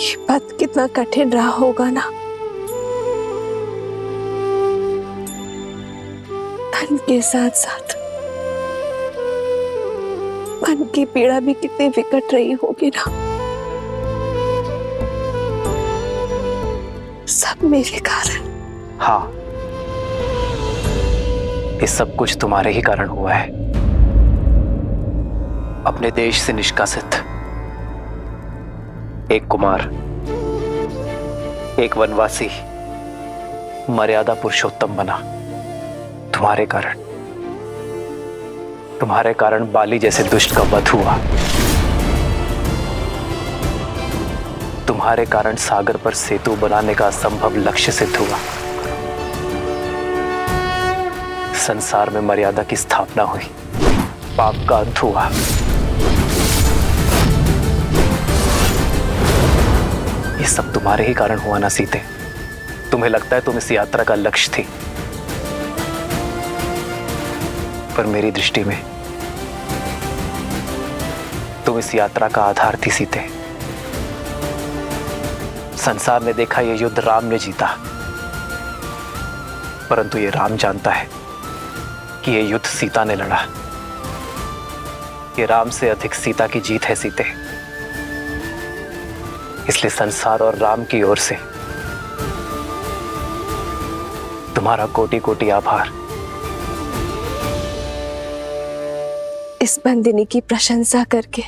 ये पथ कितना कठिन रहा होगा ना। धन के साथ साथ मन की पीड़ा भी कितनी विकट रही होगी ना। सब मेरे कारण। हाँ, ये सब कुछ तुम्हारे ही कारण हुआ है। अपने देश से निष्कासित एक कुमार, एक वनवासी मर्यादा पुरुषोत्तम बना तुम्हारे कारण। तुम्हारे कारण बाली जैसे दुष्ट का वध हुआ। तुम्हारे कारण सागर पर सेतु बनाने का असंभव लक्ष्य सिद्ध हुआ। संसार में मर्यादा की स्थापना हुई, पाप का अंत हुआ। ये सब तुम्हारे ही कारण हुआ ना सीते। तुम्हें लगता है तुम इस यात्रा का लक्ष्य थी, पर मेरी दृष्टि में तुम इस यात्रा का आधार थी सीते। संसार ने देखा यह युद्ध राम ने जीता, परंतु ये राम जानता है कि यह युद्ध सीता ने लड़ा। ये राम से अधिक सीता की जीत है सीते। इसलिए संसार और राम की ओर से तुम्हारा कोटि कोटि आभार। इस बंदिनी की प्रशंसा करके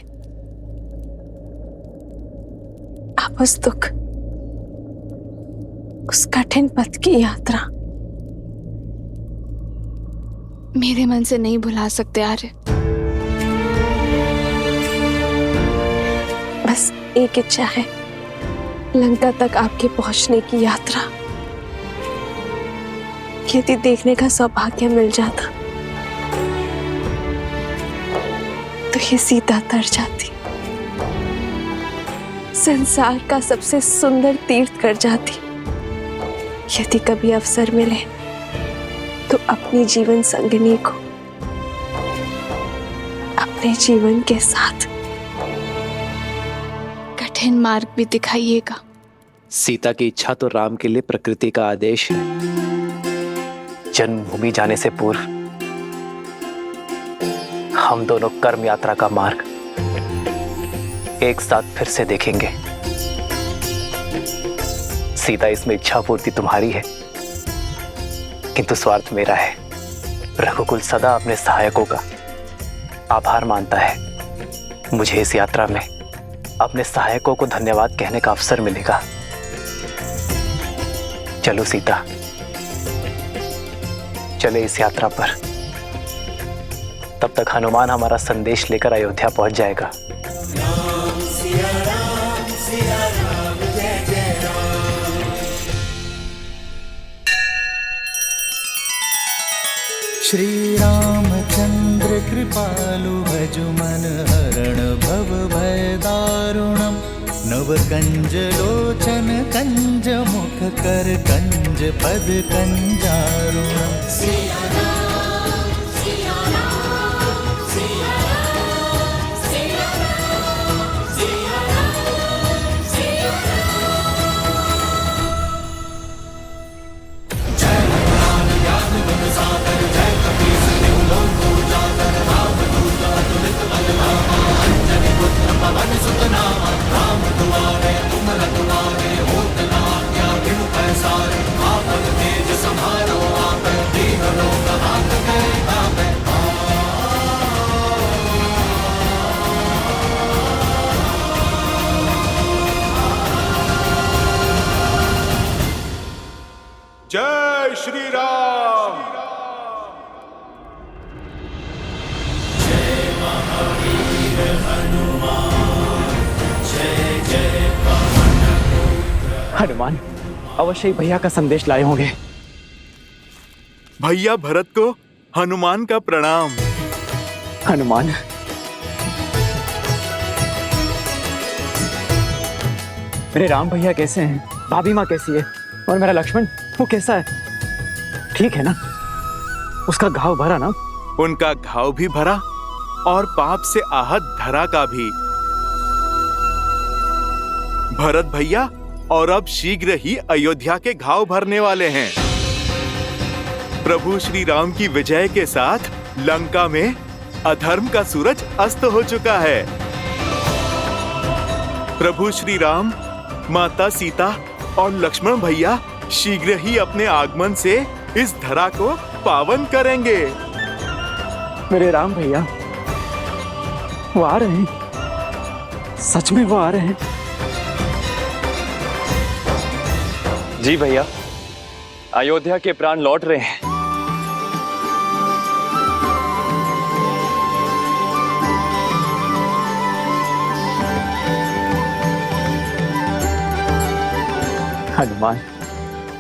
आप उस दुख, उस कठिन पथ की यात्रा मेरे मन से नहीं भुला सकते आर्य। बस एक इच्छा है, लंका तक आपके पहुंचने की यात्रा यदि देखने का सौभाग्य मिल जाता तो ये सीता तर जाती, संसार का सबसे सुंदर तीर्थ कर जाती। यदि कभी अवसर मिले तो अपनी जीवन संगिनी को अपने जीवन के साथ कठिन मार्ग भी दिखाइएगा। सीता की इच्छा तो राम के लिए प्रकृति का आदेश है। जन्मभूमि जाने से पूर्व हम दोनों कर्म यात्रा का मार्ग एक साथ फिर से देखेंगे। सीता, इसमें इच्छा पूर्ति तुम्हारी है, किंतु स्वार्थ मेरा है। रघुकुल सदा अपने सहायकों का आभार मानता है। मुझे इस यात्रा में अपने सहायकों को धन्यवाद कहने का अवसर मिलेगा। चलो सीता, चले इस यात्रा पर। तब तक हनुमान हमारा संदेश लेकर अयोध्या पहुंच जाएगा। श्री रामचंद्र कृपालु भजु मन हरण भव भय दारुणम। नव कंज लोचन कंज मुख कर कंज पद कंजारुणम। जय श्री राम। जय महावीर हनुमान, जय जय पवन पुत्र। हनुमान अवश्य ही भैया का संदेश लाए होंगे। भैया भरत को हनुमान का प्रणाम। हनुमान, मेरे राम भैया कैसे हैं? भाभी माँ कैसी है? और मेरा लक्ष्मण, वो कैसा है? ठीक है ना? उसका घाव भरा ना? उनका घाव भी भरा और पाप से आहत धरा का भी। भरत भैया और अब शीघ्र ही अयोध्या के घाव भरने वाले हैं। प्रभु श्री राम की विजय के साथ लंका में अधर्म का सूरज अस्त हो चुका है। प्रभु श्री राम, माता सीता और लक्ष्मण भैया शीघ्र ही अपने आगमन से इस धरा को पावन करेंगे। मेरे राम भैया वो आ रहे हैं, सच में वो आ रहे हैं। जी भैया, अयोध्या के प्राण लौट रहे हैं। हनुमान,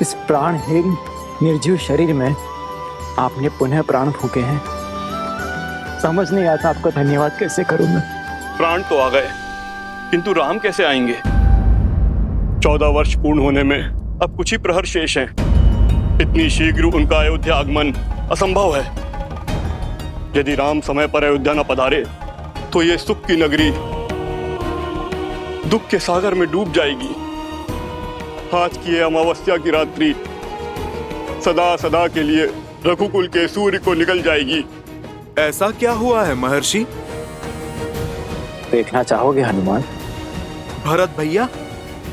इस प्राणहीन निर्जीव शरीर में आपने पुनः प्राण फूके हैं। समझ नहीं आता आपका धन्यवाद कैसे करूं मैं। प्राण तो आ गए, किंतु राम कैसे आएंगे? 14 वर्ष पूर्ण होने में अब कुछ ही प्रहर शेष हैं। इतनी शीघ्र उनका अयोध्या आगमन असंभव है। यदि राम समय पर अयोध्या न पधारे तो ये सुख की नगरी दुख के सागर में डूब जाएगी। आज की अमावस्या की रात्रि सदा सदा के लिए रघुकुल के सूर्य को निकल जाएगी। ऐसा क्या हुआ है महर्षि? देखना चाहोगे हनुमान? भरत भैया,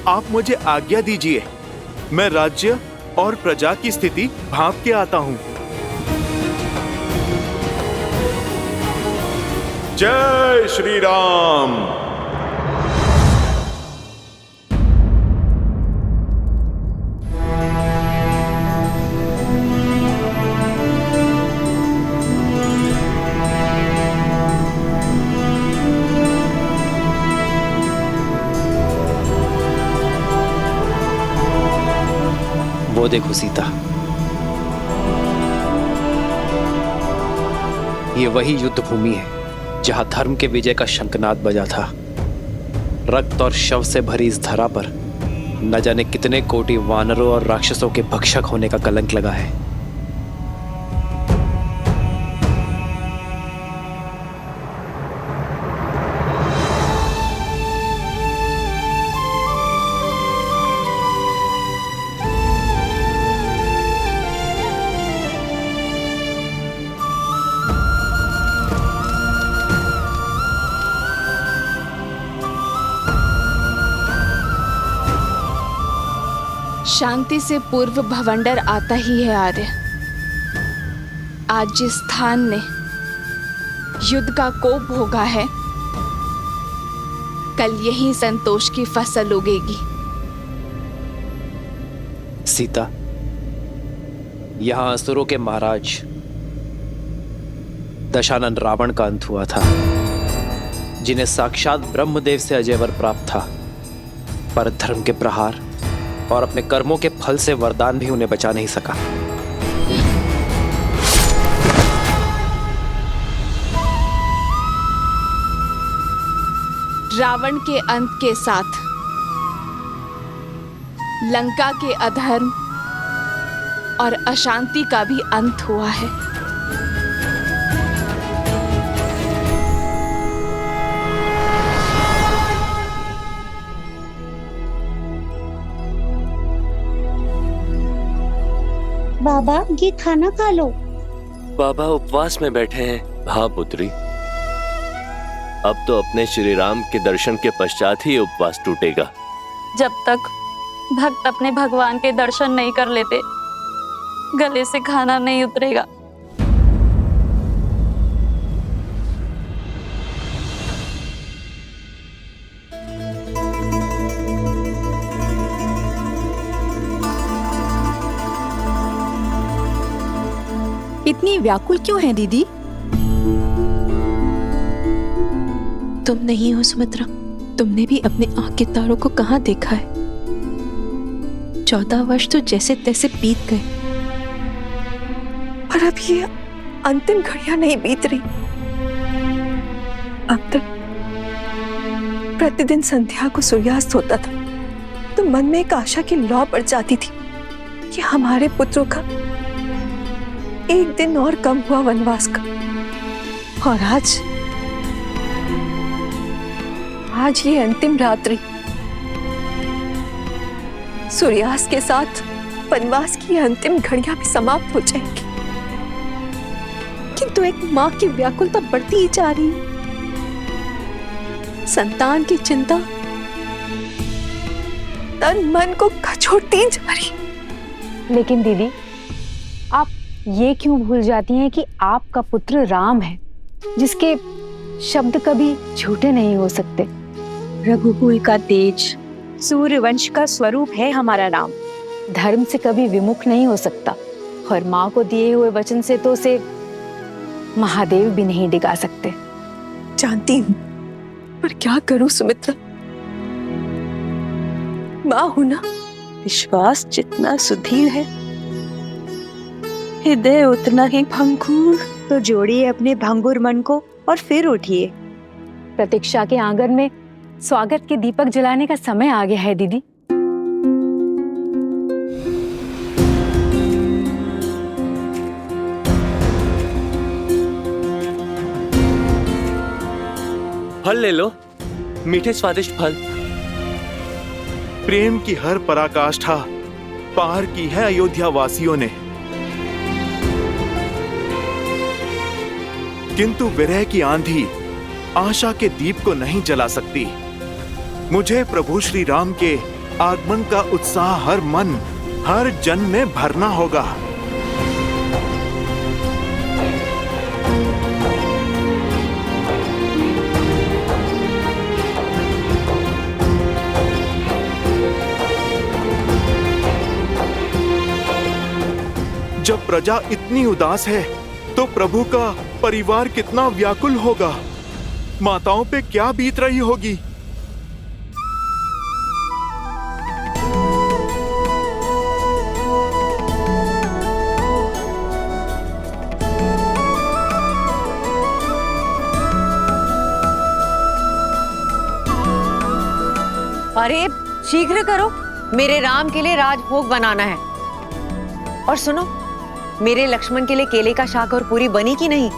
आप मुझे आज्ञा दीजिए, मैं राज्य और प्रजा की स्थिति भांप के आता हूँ। जय श्री राम। वो देखो सीता, ये वही युद्ध भूमि है जहां धर्म के विजय का शंखनाद बजा था। रक्त और शव से भरी इस धरा पर न जाने कितने कोटि वानरों और राक्षसों के भक्षक होने का कलंक लगा है। शांति से पूर्व भवंडर आता ही है आर्य। आज जिस स्थान ने युद्ध का कोप भोगा है, कल यही संतोष की फसल उगेगी। सीता, यहां असुरों के महाराज दशानन रावण का अंत हुआ था, जिन्हें साक्षात ब्रह्मदेव से अजय वर प्राप्त था, पर धर्म के प्रहार और अपने कर्मों के फल से वरदान भी उन्हें बचा नहीं सका। रावण के अंत के साथ लंका के अधर्म और अशांति का भी अंत हुआ है। बाबा, ये खाना खा लो। बाबा उपवास में बैठे हैं। हाँ पुत्री, अब तो अपने श्री राम के दर्शन के पश्चात ही उपवास टूटेगा। जब तक भक्त अपने भगवान के दर्शन नहीं कर लेते, गले से खाना नहीं उतरेगा। इतनी व्याकुल क्यों है दीदी? तुम नहीं हो सुमित्रा, तुमने भी अपने आंख के तारों को कहाँ देखा है? 14 वर्ष तो जैसे तैसे बीत गए, पर अब ये अंतिम घड़ियां नहीं बीत रही। अब तक प्रतिदिन संध्या को सूर्यास्त होता था तो मन में एक आशा की लौ बढ़ जाती थी कि हमारे पुत्रों का एक दिन और कम हुआ वनवास का। और आज ये अंतिम रात्रि सूर्यास्त के साथ वनवास की अंतिम घड़ियां भी समाप्त हो जाएंगी, किंतु एक माँ की व्याकुलता बढ़ती ही जा रही है। संतान की चिंता तन मन को कचोटती जा रही। लेकिन दीदी, आप ये क्यों भूल जाती हैं कि आपका पुत्र राम है, जिसके शब्द कभी झूठे नहीं हो सकते। रघुकुल का तेज, सूर्यवंश का स्वरूप है हमारा राम। धर्म से कभी विमुख नहीं हो सकता, और माँ को दिए हुए वचन से तो उसे महादेव भी नहीं डिगा सकते। जानती हूँ, पर क्या करूं सुमित्रा, माँ हूं ना। विश्वास जितना सुदृढ़ है, हृदय उतना ही भंगुर। तो जोड़िए अपने भंगुर मन को और फिर उठिए। प्रतीक्षा के आंगन में स्वागत के दीपक जलाने का समय आ गया है दीदी। फल ले लो, मीठे स्वादिष्ट फल। प्रेम की हर पराकाष्ठा पार की है अयोध्या वासियों ने, किंतु विरह की आंधी आशा के दीप को नहीं जला सकती। मुझे प्रभु श्री राम के आगमन का उत्साह हर मन, हर जन में भरना होगा। जब प्रजा इतनी उदास है तो प्रभु का परिवार कितना व्याकुल होगा। माताओं पे क्या बीत रही होगी। अरे शीघ्र करो, मेरे राम के लिए राजभोग बनाना है। और सुनो, मेरे लक्ष्मण के लिए केले का शाक और पूरी बनी कि नहीं?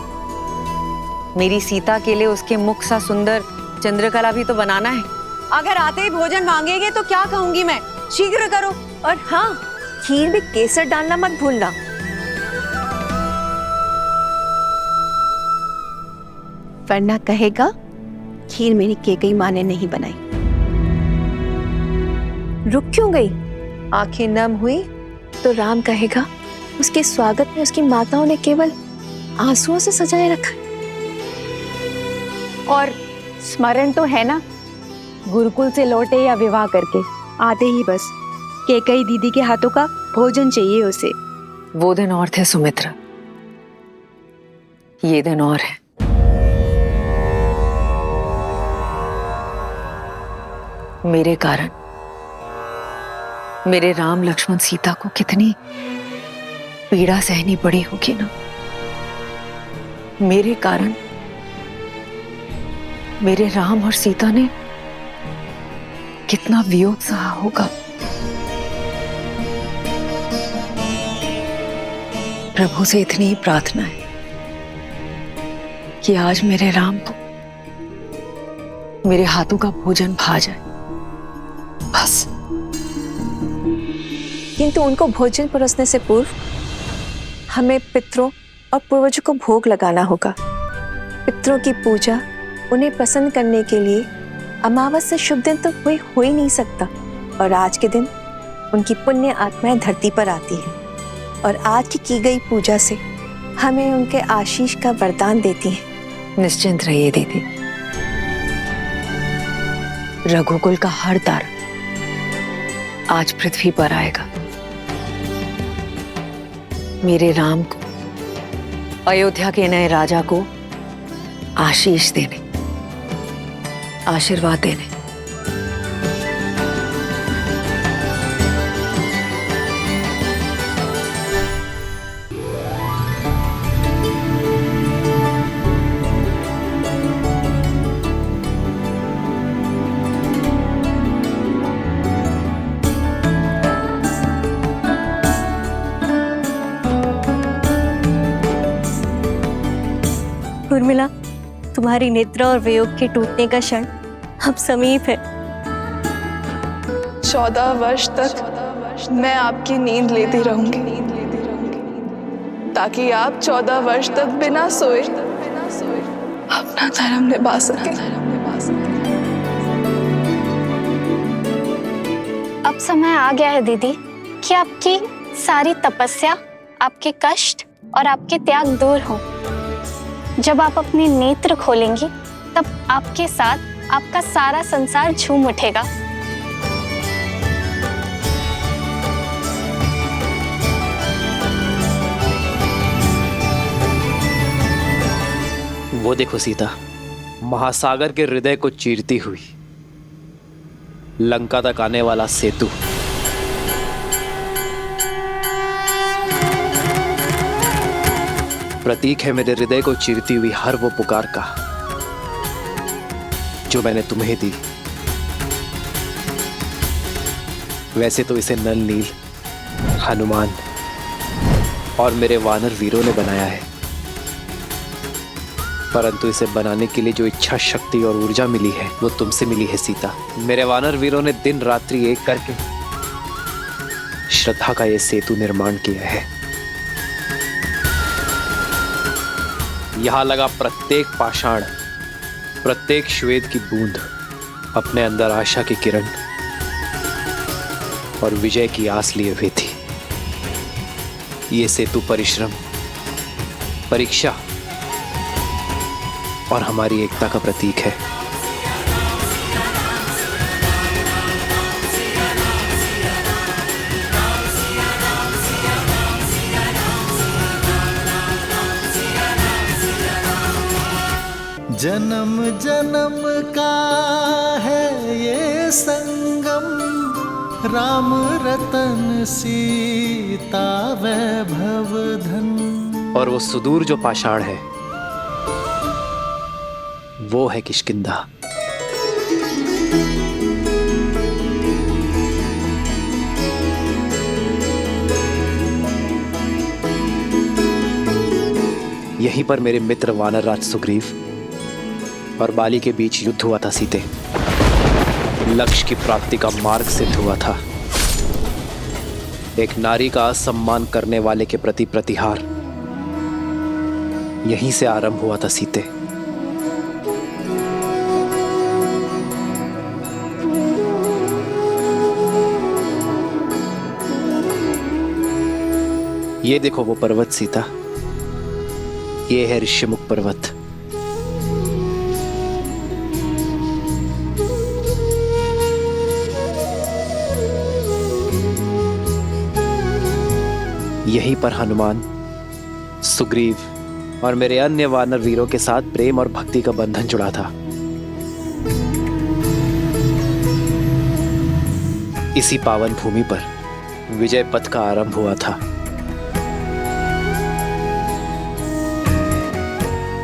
मेरी सीता के लिए उसके मुख सा सुंदर चंद्रकला भी तो बनाना है। अगर आते ही भोजन मांगेंगे तो क्या कहूंगी मैं? शीघ्र करो। और हाँ, खीर में केसर डालना मत भूलना। वरना कहेगा खीर मेरी केकई माँ ने नहीं बनाई। रुक क्यों गई? आंखें नम हुई तो राम कहेगा उसके स्वागत में उसकी माताओं ने केवल आंसुओं से सजाए रखा। और स्मरण तो है ना, गुरुकुल से लौटे या विवाह करके आते ही बस केकई दीदी के हाथों का भोजन चाहिए उसे। वो दिन और थे सुमित्रा, ये दिन और है। मेरे कारण मेरे राम लक्ष्मण सीता को कितनी पीड़ा सहनी पड़ी होगी ना। मेरे कारण मेरे राम और सीता ने कितना वियोग सहा होगा। प्रभु से इतनी ही प्रार्थना है कि आज मेरे राम को मेरे हाथों का भोजन भा जाए, बस। किंतु उनको भोजन परोसने से पूर्व हमें पितरों और पूर्वजों को भोग लगाना होगा। पितरों की पूजा, उन्हें प्रसन्न करने के लिए अमावस से शुभ दिन तो कोई हो ही नहीं सकता। और आज के दिन उनकी पुण्य आत्माएं धरती पर आती हैं और आज की गई पूजा से हमें उनके आशीष का वरदान देती हैं। निश्चिंत रहिए दीदी, रघुकुल का हर तारा आज पृथ्वी पर आएगा। मेरे राम को, अयोध्या के नए राजा को आशीष देने, आशीर्वाद देने। उर्मिला, तुम्हारी नेत्र और वियोग के टूटने का क्षण अब समीप है। 14 वर्ष तक मैं आपकी नींद लेती रहूंगी ताकि आप 14 वर्ष तक बिना सोए अपना धर्म निभा सके। अब समय आ गया है दीदी कि आपकी सारी तपस्या, आपके कष्ट और आपके त्याग दूर हो। जब आप अपने नेत्र खोलेंगी तब आपके साथ आपका सारा संसार झूम उठेगा। वो देखो सीता, महासागर के हृदय को चीरती हुई लंका तक आने वाला सेतु। प्रतीक है मेरे हृदय को चीरती हुई हर वो पुकार का जो मैंने तुम्हें दी। वैसे तो इसे नल नील, हनुमान और मेरे वानर वीरों ने बनाया है, परंतु इसे बनाने के लिए जो इच्छा शक्ति और ऊर्जा मिली है वो तुमसे मिली है सीता। मेरे वानर वीरों ने दिन रात्रि एक करके श्रद्धा का ये सेतु निर्माण किया है। यहां लगा प्रत्येक पाषाण, प्रत्येक श्वेत की बूंद अपने अंदर आशा की किरण और विजय की आस लिए हुए थी। ये सेतु परिश्रम, परीक्षा और हमारी एकता का प्रतीक है। जन्म जन्म का है ये संगम, राम रतन सीता वैभव धन। और वो सुदूर जो पाषाण है वो है किष्किंधा। यहीं पर मेरे मित्र वानरराज सुग्रीव और बाली के बीच युद्ध हुआ था सीते। लक्ष्य की प्राप्ति का मार्ग सिद्ध हुआ था। एक नारी का असम्मान करने वाले के प्रति प्रतिहार यहीं से आरंभ हुआ था सीते। ये देखो वो पर्वत सीता, ये है ऋषिमुख पर्वत। यहीं पर हनुमान, सुग्रीव और मेरे अन्य वानर वीरों के साथ प्रेम और भक्ति का बंधन जुड़ा था। इसी पावन भूमि पर विजय पथ का आरंभ हुआ था।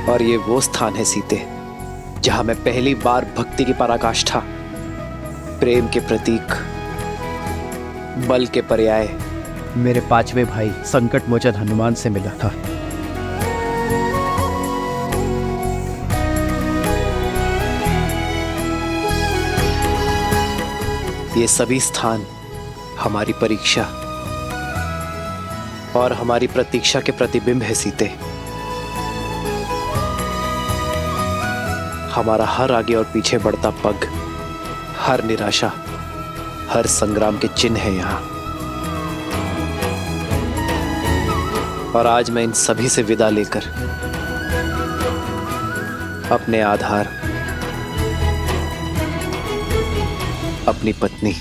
और ये वो स्थान है सीते जहां मैं पहली बार भक्ति की पराकाष्ठा, प्रेम के प्रतीक, बल के पर्याय मेरे पांचवे भाई संकट मोचन हनुमान से मिला था। ये सभी स्थान हमारी परीक्षा और हमारी प्रतीक्षा के प्रतिबिंब है सीते। हमारा हर आगे और पीछे बढ़ता पग, हर निराशा, हर संग्राम के चिन्ह है यहाँ। और आज मैं इन सभी से विदा लेकर अपने आधार, अपनी पत्नी,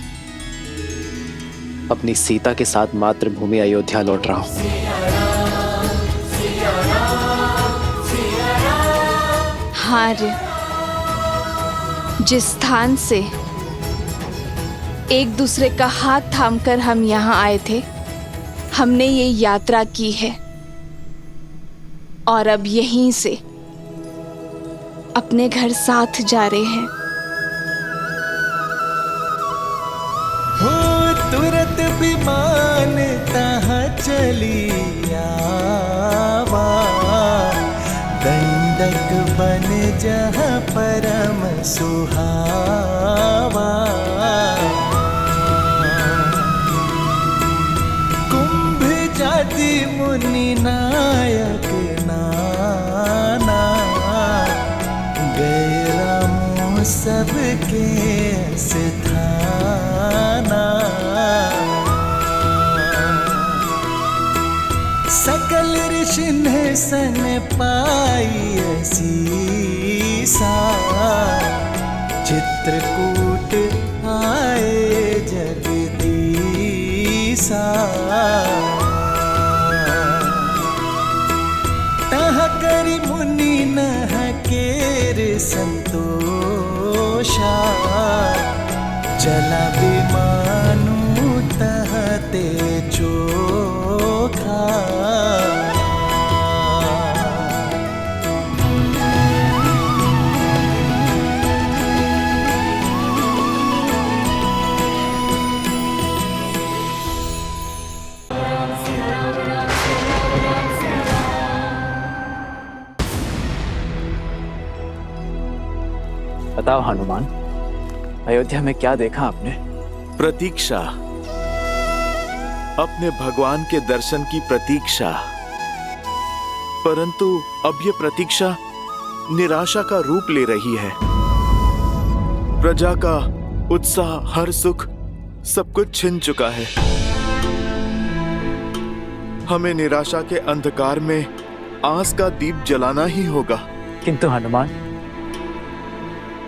अपनी सीता के साथ मातृभूमि अयोध्या लौट रहा हूं। हार जिस स्थान से एक दूसरे का हाथ थामकर हम यहाँ आए थे, हमने ये यात्रा की है और अब यहीं से अपने घर साथ जा रहे हैं। हो तुरंत विमान तहाँ चली आवा, दंडक बन जहाँ परम सुहावा। पति मुनि नायक नाना, गए रामों सबके स्थाना। सकल ऋषि ने सन पाई असीसा, चित्रकूट आए जगदीसा। तह करि मुनि नह केर संतोषा, चला विमानु तह ते चोखा। बताओ हनुमान, अयोध्या में क्या देखा आपने? प्रतीक्षा, अपने भगवान के दर्शन की प्रतीक्षा। परंतु अब ये प्रतीक्षा निराशा का रूप ले रही है। प्रजा का उत्साह, हर सुख, सब कुछ छिन चुका है। हमें निराशा के अंधकार में आस का दीप जलाना ही होगा। किंतु हनुमान,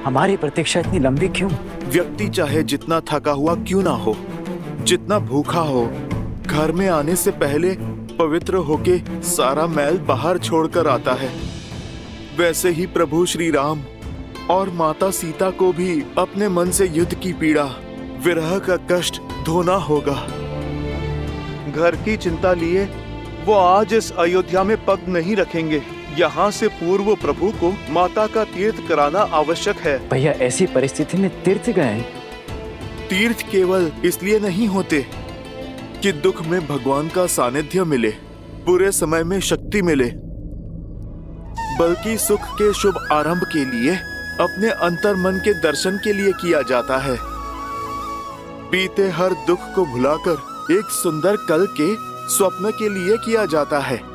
हमारी प्रतीक्षा इतनी लंबी क्यों? व्यक्ति चाहे जितना थका हुआ क्यों ना हो, जितना भूखा हो, घर में आने से पहले पवित्र होके सारा मैल बाहर छोड़कर आता है। वैसे ही प्रभु श्री राम और माता सीता को भी अपने मन से युद्ध की पीड़ा, विरह का कष्ट धोना होगा। घर की चिंता लिए वो आज इस अयोध्या में पग नहीं रखेंगे। यहाँ से पूर्व प्रभु को माता का तीर्थ कराना आवश्यक है। भैया, ऐसी परिस्थिति में तीर्थ गए? तीर्थ केवल इसलिए नहीं होते कि दुख में भगवान का सानिध्य मिले, बुरे समय में शक्ति मिले, बल्कि सुख के शुभ आरंभ के लिए, अपने अंतर मन के दर्शन के लिए किया जाता है। बीते हर दुख को भुलाकर एक सुंदर कल के स्वप्न के लिए किया जाता है।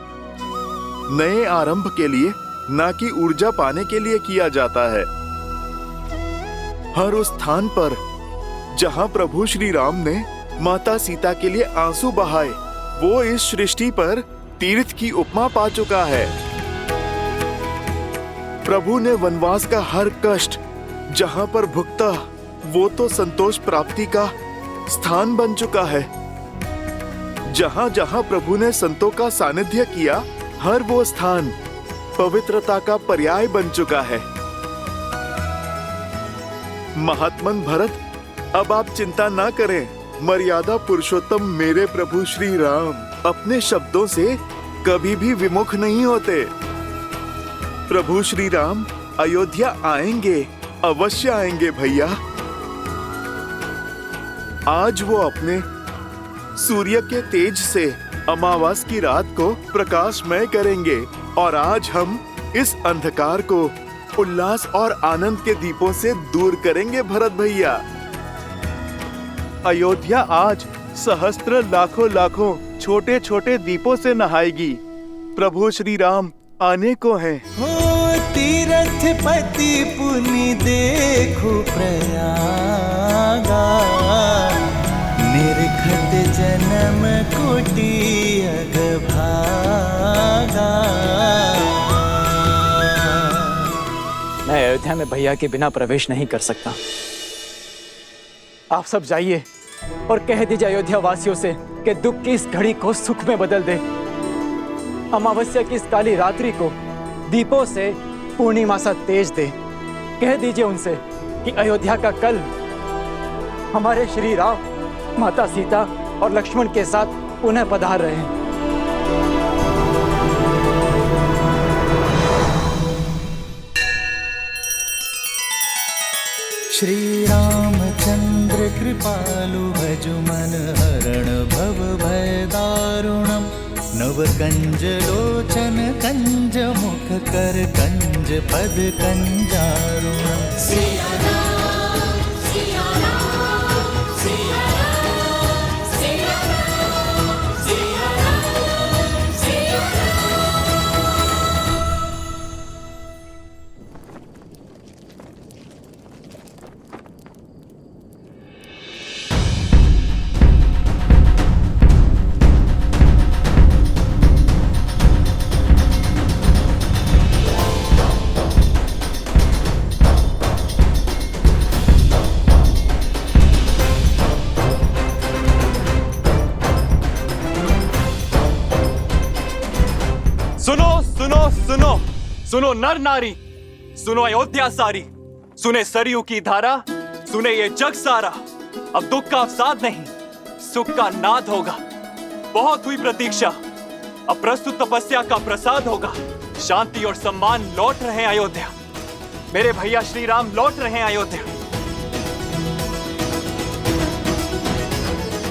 नए आरंभ के लिए, ना कि ऊर्जा पाने के लिए किया जाता है। हर उस स्थान पर जहां प्रभु श्री राम ने माता सीता के लिए आंसू बहाए, वो इस सृष्टि पर तीर्थ की उपमा पा चुका है। प्रभु ने वनवास का हर कष्ट जहां पर भुगता, वो तो संतोष प्राप्ति का स्थान बन चुका है। जहां जहां प्रभु ने संतों का सानिध्य किया, हर वो स्थान पवित्रता का पर्याय बन चुका है। महात्मन भरत, अब आप चिंता ना करें। मर्यादा पुरुषोत्तम मेरे प्रभु श्री राम अपने शब्दों से कभी भी विमुख नहीं होते। प्रभु श्री राम अयोध्या आएंगे, अवश्य आएंगे भैया। आज वो अपने सूर्य के तेज से अमावस की रात को प्रकाशमय करेंगे, और आज हम इस अंधकार को उल्लास और आनंद के दीपों से दूर करेंगे भरत भैया। अयोध्या आज सहस्त्र लाखों लाखों छोटे छोटे दीपों से नहाएगी। प्रभु श्री राम आने को हैं। हो तीरथ पति पुनि देखो प्रयागा, निरखत जन्म कोटि अग भागा। मैं अयोध्या में भैया के बिना प्रवेश नहीं कर सकता। आप सब जाइए और कह दीजिए अयोध्या वासियों से कि दुख की इस घड़ी को सुख में बदल दे। अमावस्या की इस काली रात्रि को दीपों से पूर्णिमा सा तेज दे। कह दीजिए उनसे कि अयोध्या का कल हमारे श्री राम, माता सीता और लक्ष्मण के साथ पुनः पधार रहे हैं। श्री रामचंद्र कृपालु भजु मन हरण भव भय दारुणम। नव कंज लोचन कंज मुख कर कंज पद कंजारुणम। सुनो नर नारी, सुनो अयोध्या सारी, सुने सरयू की धारा, सुने ये जग सारा। अब दुख का अवसाद नहीं, सुख का नाद होगा। बहुत हुई प्रतीक्षा, अब प्रस्तुत तपस्या का प्रसाद होगा। शांति और सम्मान लौट रहे हैं अयोध्या, मेरे भैया श्री राम लौट रहे हैं अयोध्या।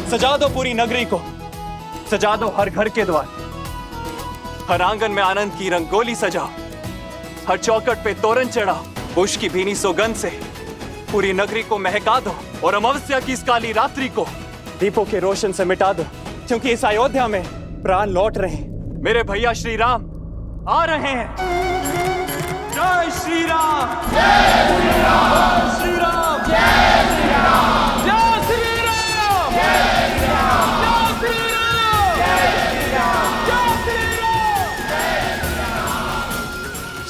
सजा दो पूरी नगरी को, सजा दो हर घर के द्वार, हर आंगन में आनंद की रंगोली सजाओ, हर चौखट पे तोरण चढ़ाओ। पुष्प की भीनी सुगंध से पूरी नगरी को महका दो और अमावस्या की इस काली रात्रि को दीपों के रोशन से मिटा दो, क्योंकि इस अयोध्या में प्राण लौट रहे हैं। मेरे भैया श्री राम आ रहे हैं। जय श्री राम, जय श्री राम, श्री राम, जय श्री राम, जय श्री राम, जय श्री राम, जय श्री राम, जय श्री राम, जय श्री राम।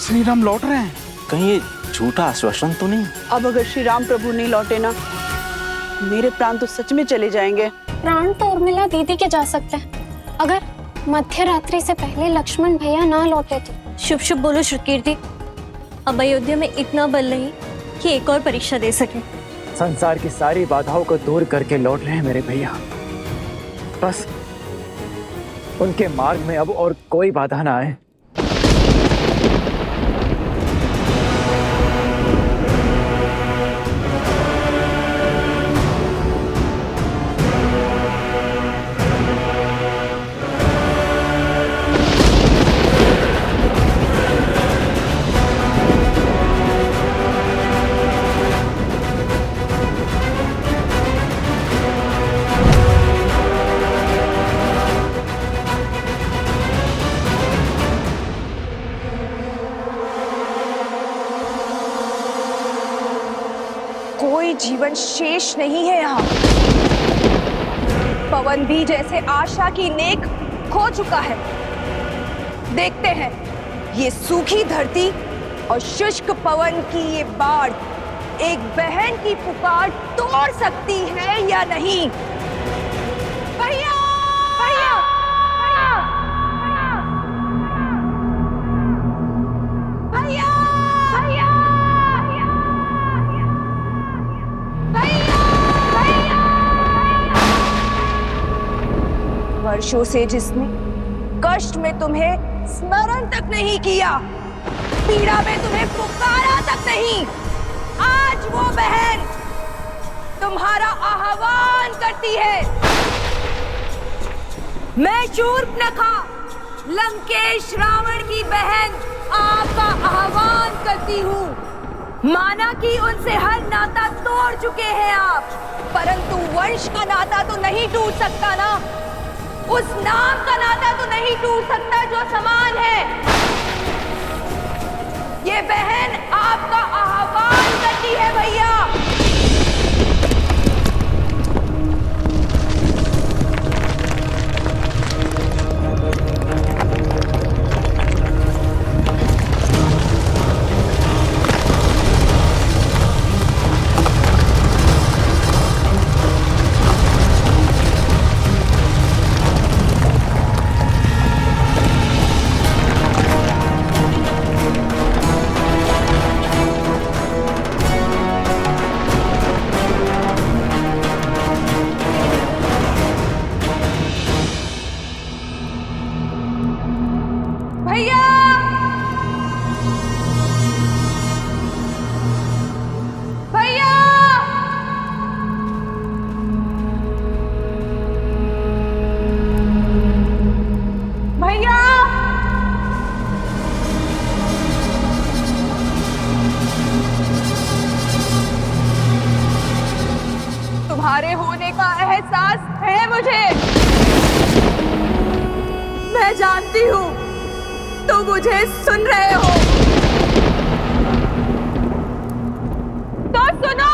श्री राम लौट रहे हैं। कहीं ये झूठा आश्वासन तो नहीं? अब अगर श्री राम प्रभु नहीं लौटे ना, मेरे प्राण तो सच में चले जाएंगे। प्राण तो उर्मिला दीदी के जा सकते हैं, अगर मध्य रात्रि से पहले लक्ष्मण भैया ना लौटे तो। शुभ शुभ बोलो श्रुतकीर्ति, अब अयोध्या में इतना बल नहीं कि एक और परीक्षा दे सके। संसार की सारी बाधाओं को दूर करके लौट रहे हैं मेरे भैया। बस उनके मार्ग में अब और कोई बाधा ना आए। कोई जीवन शेष नहीं है यहाँ। पवन भी जैसे आशा की नेक खो चुका है। देखते हैं ये सूखी धरती और शुष्क पवन की ये बाढ़ एक बहन की पुकार तोड़ सकती है या नहीं। भैया, भैया, भैया, भैया, वर्षों से जिसने कष्ट में तुम्हें स्मरण तक नहीं किया, पीड़ा में तुम्हें पुकारा तक नहीं, आज वो बहन तुम्हारा आह्वान करती है। मैं शूर्पणखा, लंकेश रावण की बहन आपका आह्वान करती हूँ। माना कि उनसे हर नाता तोड़ चुके हैं आप, परंतु वंश का नाता तो नहीं टूट सकता ना, उस नाम का नाता तो नहीं टूट सकता जो समान है। ये बहन आपका आह्वान करती है भैया। तुम्हारे होने का एहसास है मुझे। मैं जानती हूँ तुम मुझे सुन रहे हो। तो सुनो,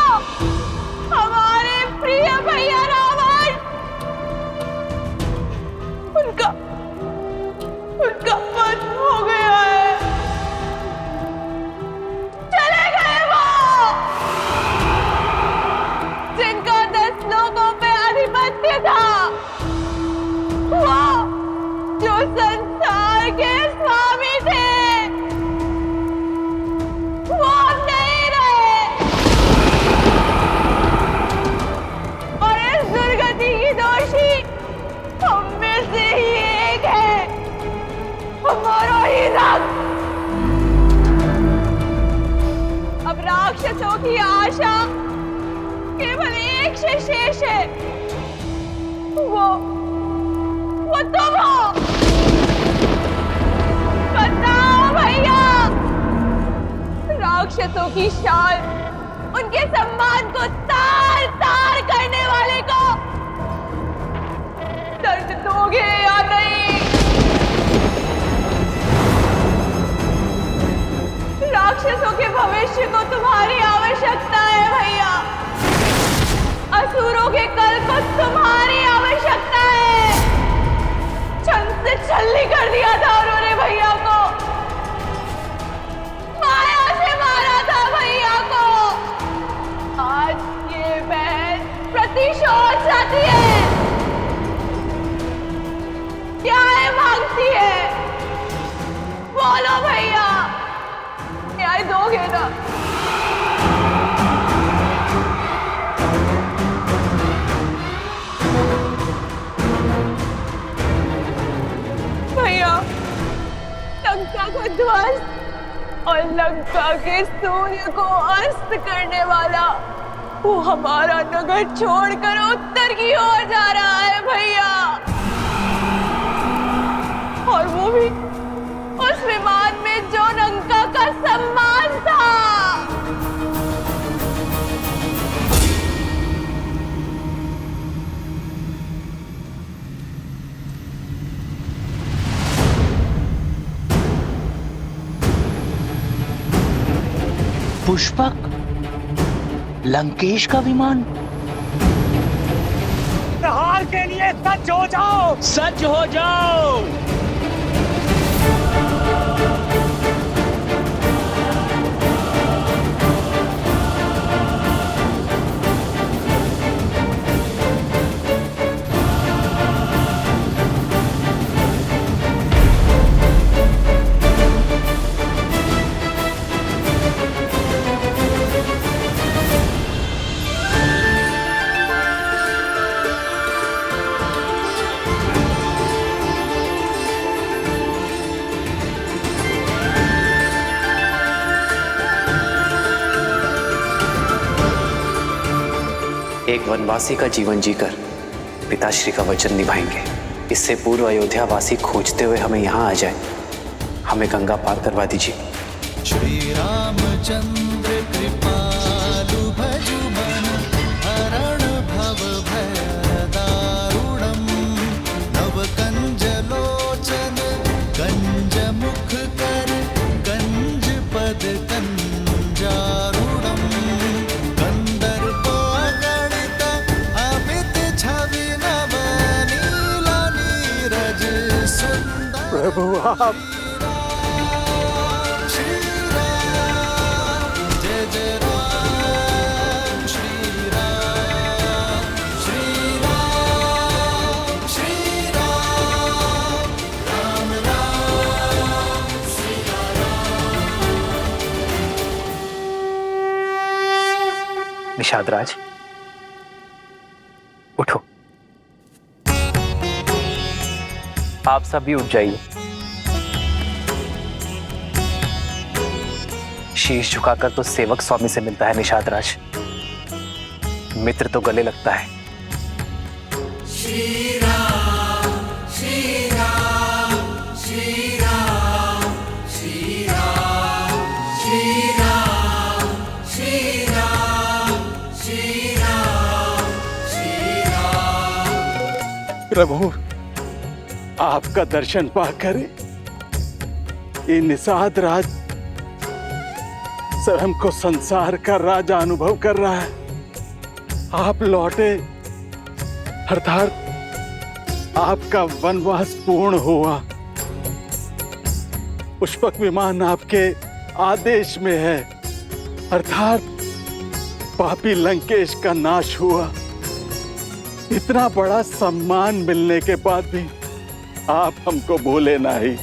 हमारे प्रिय भैया रावण, उनका वध हो गया है। चले गए वो जिनका 10 लोगों पे आधिपत्य था, वो जो संसार के स्वामी थे, बादशाह केवल एक से शेष है, वो तुम हो। बताओ भैया, राक्षसों की शान, उनके सम्मान को तार तार करने वाले को दर्द दोगे या नहीं? राक्षसों के भविष्य को तुम्हारी आवश्यकता है भैया, असुरों के कल को तुम्हारी आवश्यकता है। छन से छल्ली कर दिया था उन्होंने भैया को, माया से मारा था भैया को। आज ये बहन प्रतिशोध चाहती है, न्याय मांगती है। बोलो भैया, न्याय दोगे ना? भैया, लंका को ध्वस्त और लंका के सूर्य को अस्त करने वाला वो हमारा नगर छोड़कर उत्तर की ओर जा रहा है भैया, और वो भी उस विमान में जो लंका का सम्मान था। पुष्पक, लंकेश का विमान। हार के लिए सच हो जाओ, सच हो जाओ। एक वनवासी का जीवन जीकर पिताश्री का वचन निभाएंगे। इससे पूर्व अयोध्या वासी खोजते हुए हमें यहाँ आ जाए। हमें गंगा पार करवा दीजिए। श्री रामचंद्र कृपालु भजु मन हरण भव भय दारुणम नव कंज लोचन कंज मुख कर कंज पद कंजारुणम कंदर्प अगणित अमित छवि नव नील नीरज सुंदर। प्रभु आप निषाद राज, उठो। आप सब भी उठ जाइए। शीश झुकाकर तो सेवक स्वामी से मिलता है निषाद राज, मित्र तो गले लगता है। श्री राम श्री राम श्री राम श्री राम श्री राम श्री राम श्री राम श्री राम। प्रभु आपका दर्शन पाकर ये निषाद राज स्वयं को संसार का राजा अनुभव कर रहा है। आप लौटे अर्थात आपका वनवास पूर्ण हुआ। पुष्पक विमान आपके आदेश में है, अर्थात पापी लंकेश का नाश हुआ। इतना बड़ा सम्मान मिलने के बाद भी आप हमको भूले नहीं।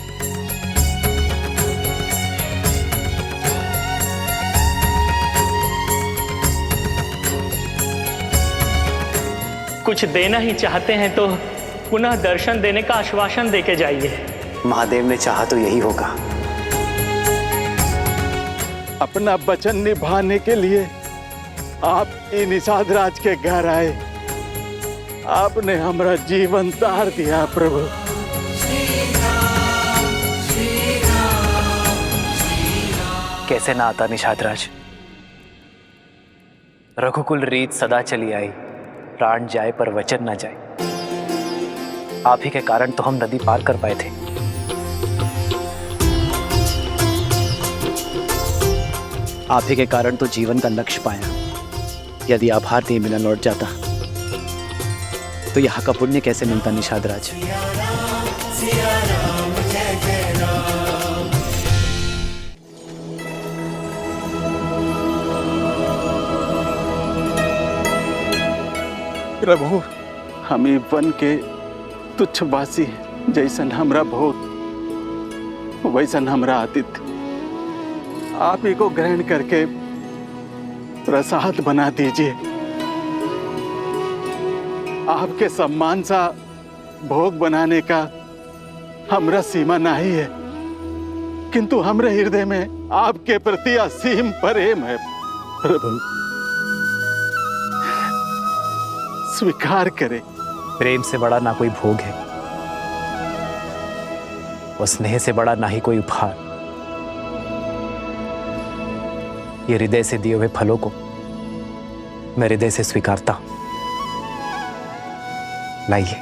कुछ देना ही चाहते हैं तो पुनः दर्शन देने का आश्वासन देके जाइए। महादेव ने चाहा तो यही होगा। अपना वचन निभाने के लिए आप इन निषाद राज के घर आए, आपने हमारा जीवन तार दिया प्रभु। कैसे ना आता निषाद राज। रघुकुल रीत सदा चली आई, प्राण जाए पर वचन ना जाए। आप ही के कारण तो हम नदी पार कर पाए थे। आप ही के कारण तो जीवन का लक्ष्य पाया। यदि आभार दिए बिना लौट जाता तो यहाँ का पुण्य कैसे मिलता निषाद राज। प्रभु, हमें वन के तुच्छवासी जैसन हमरा भोग वैसन हमरा आतिथ्य आप ही को ग्रहण करके प्रसाद बना दीजिए। आपके सम्मान सा भोग बनाने का हमरा सीमा नहीं है, किंतु हमरे हृदय में आपके प्रति असीम प्रेम है प्रभु, स्वीकार करें। प्रेम से बड़ा ना कोई भोग है और स्नेह से बड़ा ना ही कोई उपहार। ये हृदय से दिए हुए फलों को मैं हृदय से स्वीकारता हूं। लाइए।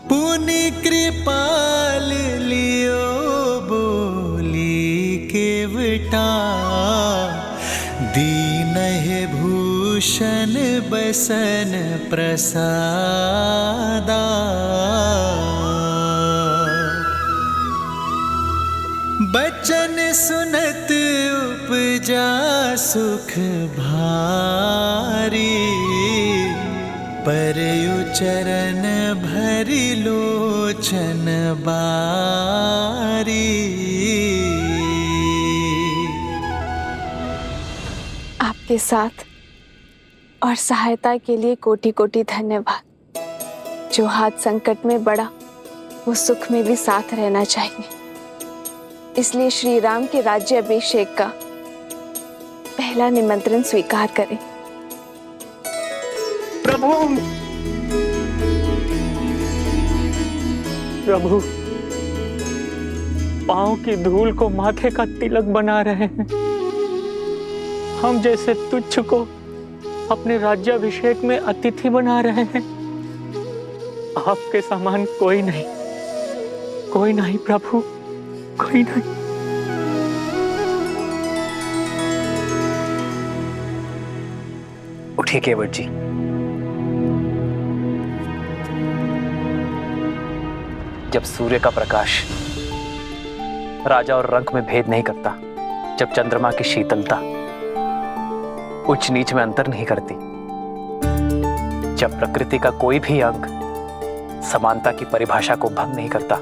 पुनि कृपाल लियो बोली केवटा, दीन है भूषण बसन प्रसादा। बचन सुनत उपजा सुख भारी, परयु चरण भरि लोचन बारी। आपके साथ और सहायता के लिए कोटि कोटि धन्यवाद। जो हाथ संकट में बड़ा वो सुख में भी साथ रहना चाहिए। इसलिए श्री राम के राज्य अभिषेक का पहला निमंत्रण स्वीकार करें। प्रभु, प्रभु, पांव की धूल को माथे का तिलक बना रहे हैं। हम जैसे तुच्छ को अपने राज्याभिषेक में अतिथि बना रहे हैं। आपके समान कोई नहीं, कोई नहीं प्रभु, कोई नहीं। उठिए केवट जी। जब सूर्य का प्रकाश राजा और रंक में भेद नहीं करता, जब चंद्रमा की शीतलता उच्च नीच में अंतर नहीं करती, जब प्रकृति का कोई भी अंग समानता की परिभाषा को भंग नहीं करता,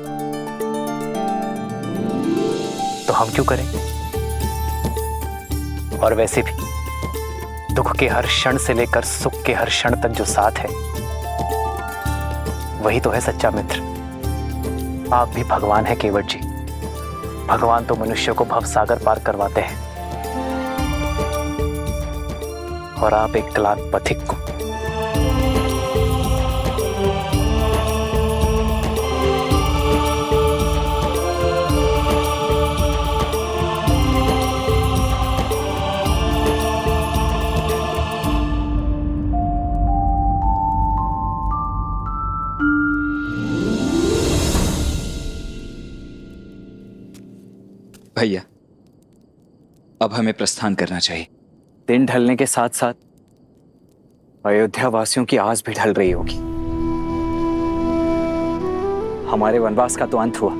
तो हम क्यों करें? और वैसे भी दुख के हर क्षण से लेकर सुख के हर क्षण तक जो साथ है वही तो है सच्चा मित्र। आप भी भगवान है केवट जी। भगवान तो मनुष्य को भवसागर पार करवाते हैं और आप एक क्लांत पथिक को। भैया, अब हमें प्रस्थान करना चाहिए। दिन ढलने के साथ साथ अयोध्या वासियों की आस भी ढल रही होगी। हमारे वनवास का तो अंत हुआ,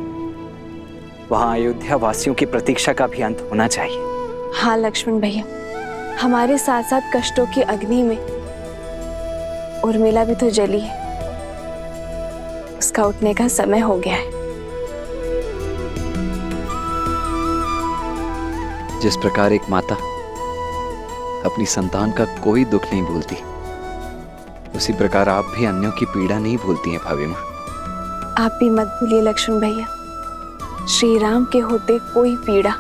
वहां अयोध्या वासियों की प्रतीक्षा का भी अंत होना चाहिए। हाँ लक्ष्मण भैया, हमारे साथ साथ कष्टों की अग्नि में उर्मिला भी तो जली है। उसका उठने का समय हो गया है। जिस प्रकार एक माता अपनी संतान का कोई दुख नहीं भूलती, उसी प्रकार आप भी अन्यों की पीड़ा नहीं भूलती हैं भाभी माँ। आप भी मत भूलिए लक्ष्मण भैया, श्री राम के होते कोई पीड़ा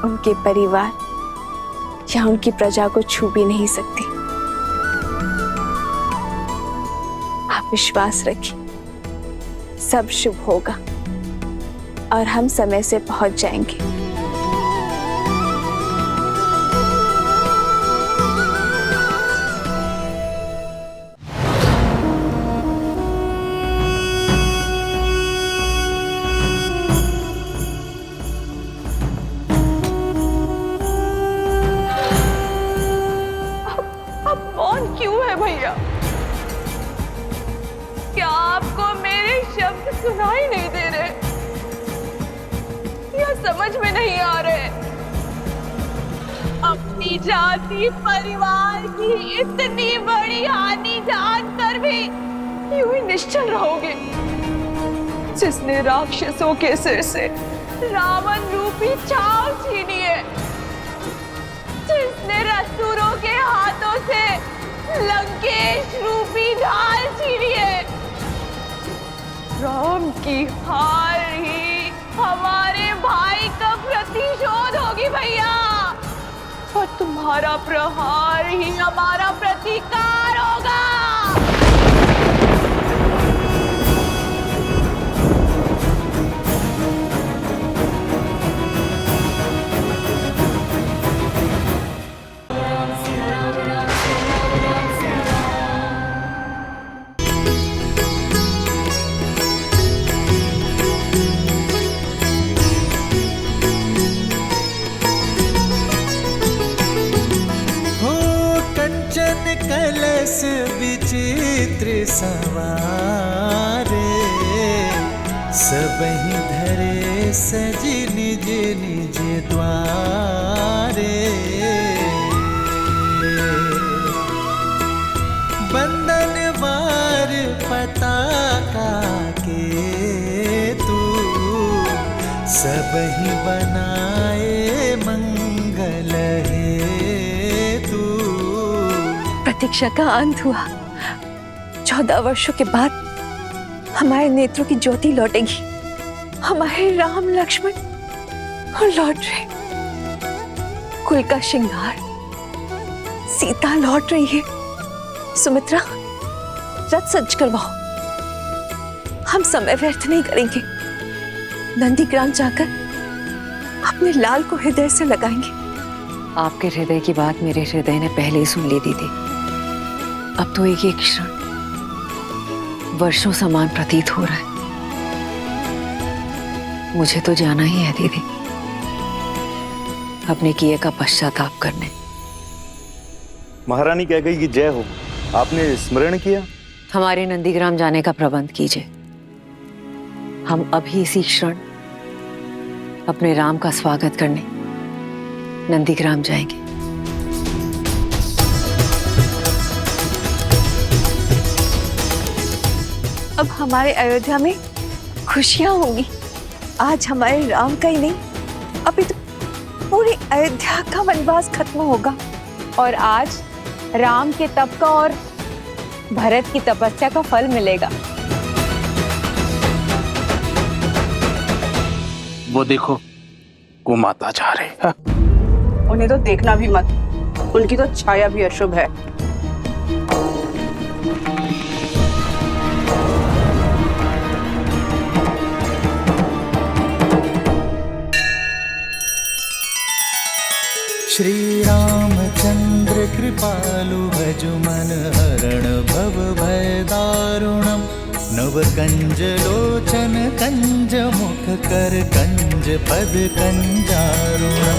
उनके परिवार या उनकी प्रजा को छू भी नहीं सकती। आप विश्वास रखिए, सब शुभ होगा और हम समय से पहुंच जाएंगे। क्या आपको मेरे शब्द सुनाई नहीं दे रहे या समझ में नहीं आ रहे? अपनी जाति परिवार की इतनी बड़ी हानि जानकर भी यूं ही निश्चल रहोगे? जिसने राक्षसों के सिर से रावण रूपी छाव छीनी है, जिसने असुरों के हाथों से लंकेश रूपी ढाल छीनी है, राम की हार ही हमारे भाई का प्रतिशोध होगी भैया, और तुम्हारा प्रहार ही हमारा प्रतिकार होगा। कलश विचित्र सवारे, सबहि धरे सज निज निज द्वारे। बंदन वार पताका के तू, सबहि बनाए मंगल हे। प्रतीक्षा का अंत हुआ। 14 वर्षों के बाद हमारे नेत्रों की ज्योति लौटेगी। हमारे राम लक्ष्मण लौट रहे, कुल का श्रृंगार, सीता लौट रही है। सुमित्रा, रथ सज्ज करवाओ। हम समय व्यर्थ नहीं करेंगे। नंदीग्राम जाकर अपने लाल को हृदय से लगाएंगे। आपके हृदय की बात मेरे हृदय ने पहले ही सुन ली दीदी। अब तो एक एक क्षण वर्षों समान प्रतीत हो रहा है। मुझे तो जाना ही है दीदी, अपने किए का पश्चाताप करने। महारानी कह गई कि जय हो, आपने स्मरण किया? हमारे नंदीग्राम जाने का प्रबंध कीजिए। हम अभी इसी क्षण अपने राम का स्वागत करने नंदीग्राम जाएंगे। अब हमारे अयोध्या में खुशियां होंगी। आज हमारे राम का ही नहीं, अभी तो पूरी अयोध्या का वनवास खत्म होगा। और आज राम के तप का और भरत की तपस्या का फल मिलेगा। वो देखो, गोमाता जा रही है। उन्हें तो देखना भी मत, उनकी तो छाया भी अशुभ है। श्री रामचंद्र कृपालु भजु मन हरण भव भय दारुणम। नव कंज लोचन कंज मुख कर कंज पद कंजारुणम।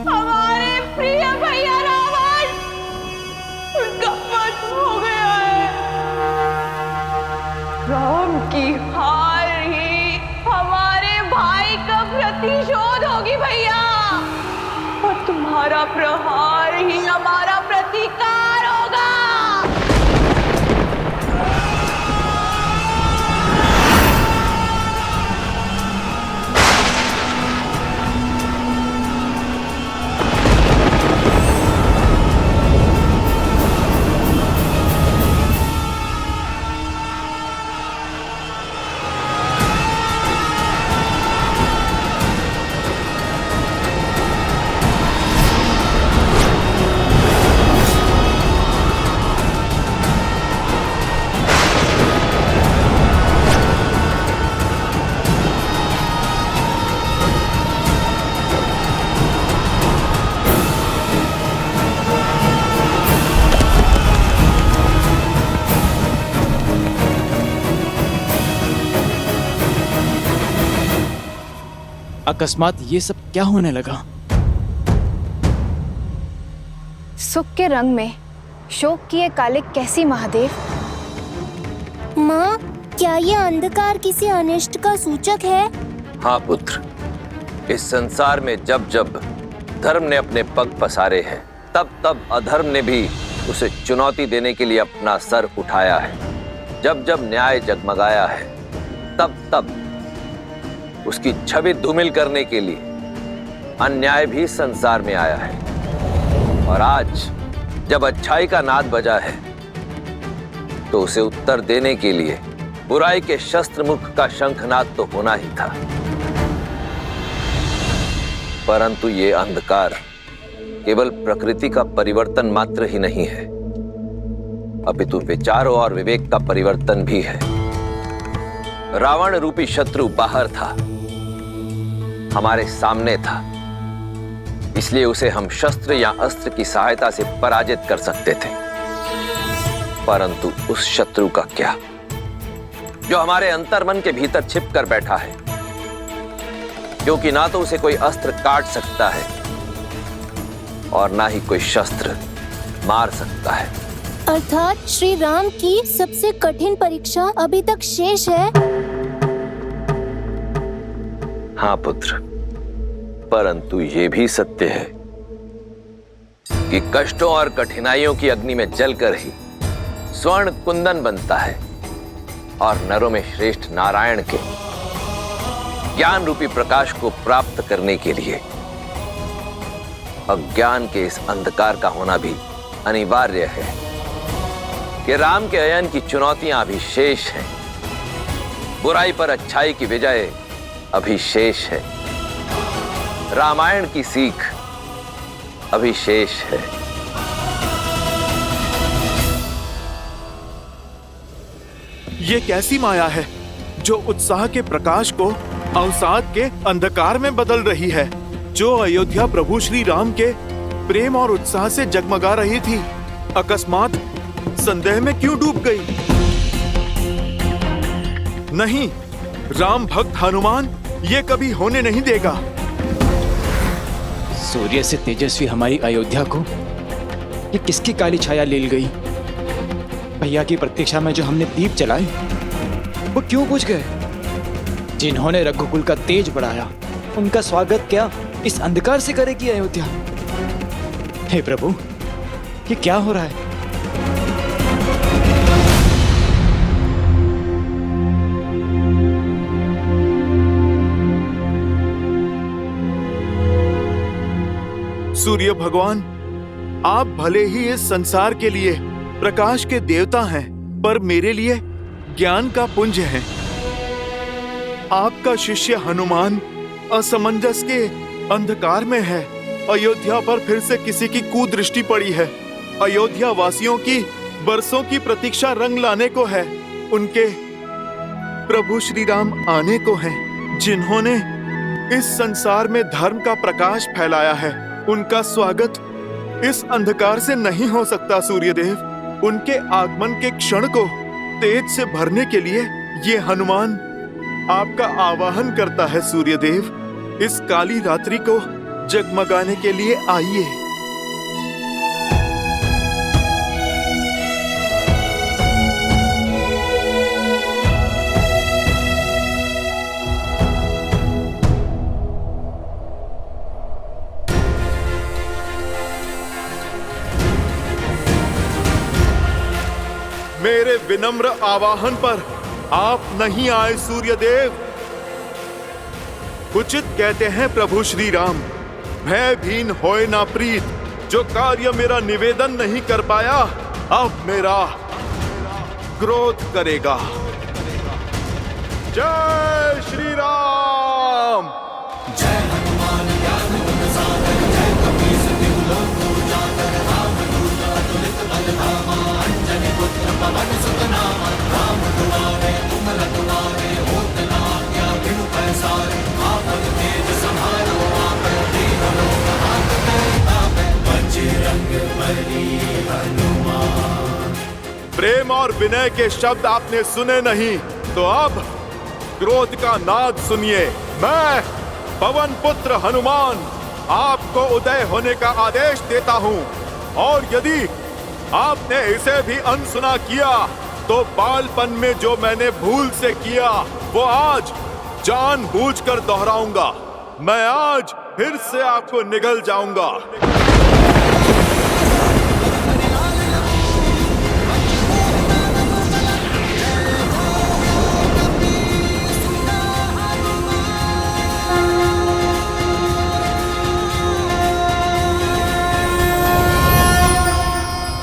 हमारे प्रिय भैया रावण, उनका वध हो गया है। राम की हार ही हमारे भाई का प्रतिशोध होगी भैया, और तुम्हारा प्रहार ही हमारा प्रतिकार होगा। अकस्मात ये सब क्या होने लगा? सुख के रंग में शोक किए काले कैसी महादेव? माँ, क्या ये अंधकार किसी अनिष्ट का सूचक है? हाँ पुत्र, इस संसार में जब जब धर्म ने अपने पग पसारे हैं, तब तब अधर्म ने भी उसे चुनौती देने के लिए अपना सर उठाया है। जब जब न्याय जगमगाया है, तब तब उसकी छवि धूमिल करने के लिए अन्याय भी संसार में आया है। और आज जब अच्छाई का नाद बजा है, तो उसे उत्तर देने के लिए बुराई के शस्त्र मुख का शंखनाद तो होना ही था। परंतु ये अंधकार केवल प्रकृति का परिवर्तन मात्र ही नहीं है, अपितु विचारों और विवेक का परिवर्तन भी है। रावण रूपी शत्रु बाहर था, हमारे सामने था, इसलिए उसे हम शस्त्र या अस्त्र की सहायता से पराजित कर सकते थे। परंतु उस शत्रु का क्या, जो हमारे अंतर्मन के भीतर छिप कर बैठा है, क्योंकि ना तो उसे कोई अस्त्र काट सकता है और ना ही कोई शस्त्र मार सकता है। अर्थात श्री राम की सबसे कठिन परीक्षा अभी तक शेष है। हाँ पुत्र, परंतु ये भी सत्य है कि कष्टों और कठिनाइयों की अग्नि में जलकर ही स्वर्ण कुंदन बनता है और नरों में श्रेष्ठ नारायण के ज्ञान रूपी प्रकाश को प्राप्त करने के लिए अज्ञान के इस अंधकार का होना भी अनिवार्य है। कि राम के अयन की चुनौतियां अभी शेष हैं, बुराई पर अच्छाई की विजय अभी शेष है, रामायण की सीख अभी शेष है। ये कैसी माया है जो उत्साह के प्रकाश को अवसाद के अंधकार में बदल रही है, जो अयोध्या प्रभु श्री राम के प्रेम और उत्साह से जगमगा रही थी, अकस्मात संदेह में क्यों डूब गई? नहीं, राम भक्त हनुमान ये कभी होने नहीं देगा। सूर्य से तेजस्वी हमारी अयोध्या को ये किसकी काली छाया ले गई? भैया की प्रतीक्षा में जो हमने दीप जलाए, वो क्यों बुझ गए? जिन्होंने रघुकुल का तेज बढ़ाया, उनका स्वागत क्या इस अंधकार से करेगी अयोध्या? हे प्रभु, ये क्या हो रहा है? सूर्य भगवान, आप भले ही इस संसार के लिए प्रकाश के देवता हैं, पर मेरे लिए ज्ञान का पुंज हैं। आपका शिष्य हनुमान असमंजस के अंधकार में है। अयोध्या पर फिर से किसी की कुदृष्टि पड़ी है। अयोध्या वासियों की बरसों की प्रतीक्षा रंग लाने को है। उनके प्रभु श्री राम आने को हैं, जिन्होंने इस संसार में धर्म का प्रकाश फैलाया है। उनका स्वागत इस अंधकार से नहीं हो सकता सूर्यदेव। उनके आगमन के क्षण को तेज से भरने के लिए ये हनुमान आपका आवाहन करता है। सूर्यदेव, इस काली रात्रि को जगमगाने के लिए आइए। मेरे विनम्र आवाहन पर आप नहीं आए सूर्यदेव। उचित कहते हैं प्रभु श्री राम, भयभीन होए ना प्रीत। जो कार्य मेरा निवेदन नहीं कर पाया, अब मेरा क्रोध करेगा। जय श्री राम। जय हनुमान ज्ञान गुण सागर, जय कपीस तिहु लोक उजागर, राम दूत अतुलित बल धामा, अंजनी पुत्र पवन सुत नामा, राम दुआरे तुम रखवारे, होत न आज्ञा बिनु पैसारे, आपन तेज संहारो, आपन दीन लोक हाथ तापे, बजरंग बली हनुमान। प्रेम और विनय के शब्द आपने सुने नहीं, तो अब क्रोध का नाद सुनिए। मैं पवन पुत्र हनुमान आपको उदय होने का आदेश देता हूँ, और यदि आपने इसे भी अनसुना किया तो बालपन में जो मैंने भूल से किया वो आज जानबूझकर दोहराऊंगा। मैं आज फिर से आपको निगल जाऊंगा।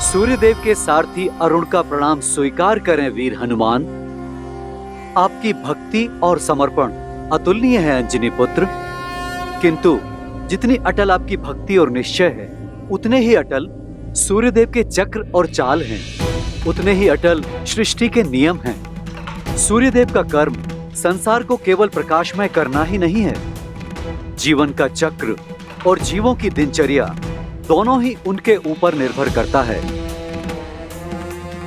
सूर्यदेव के सारथी अरुण का प्रणाम स्वीकार करें वीर हनुमान। आपकी भक्ति और समर्पण अतुलनीय है अंजनी पुत्र, किंतु जितनी अटल आपकी भक्ति और निश्चय है उतने ही अटल सूर्यदेव के चक्र और चाल हैं, उतने ही अटल सृष्टि के नियम हैं। सूर्यदेव का कर्म संसार को केवल प्रकाशमय करना ही नहीं है, जीवन का चक्र और जीवों की दिनचर्या दोनों ही उनके ऊपर निर्भर करता है।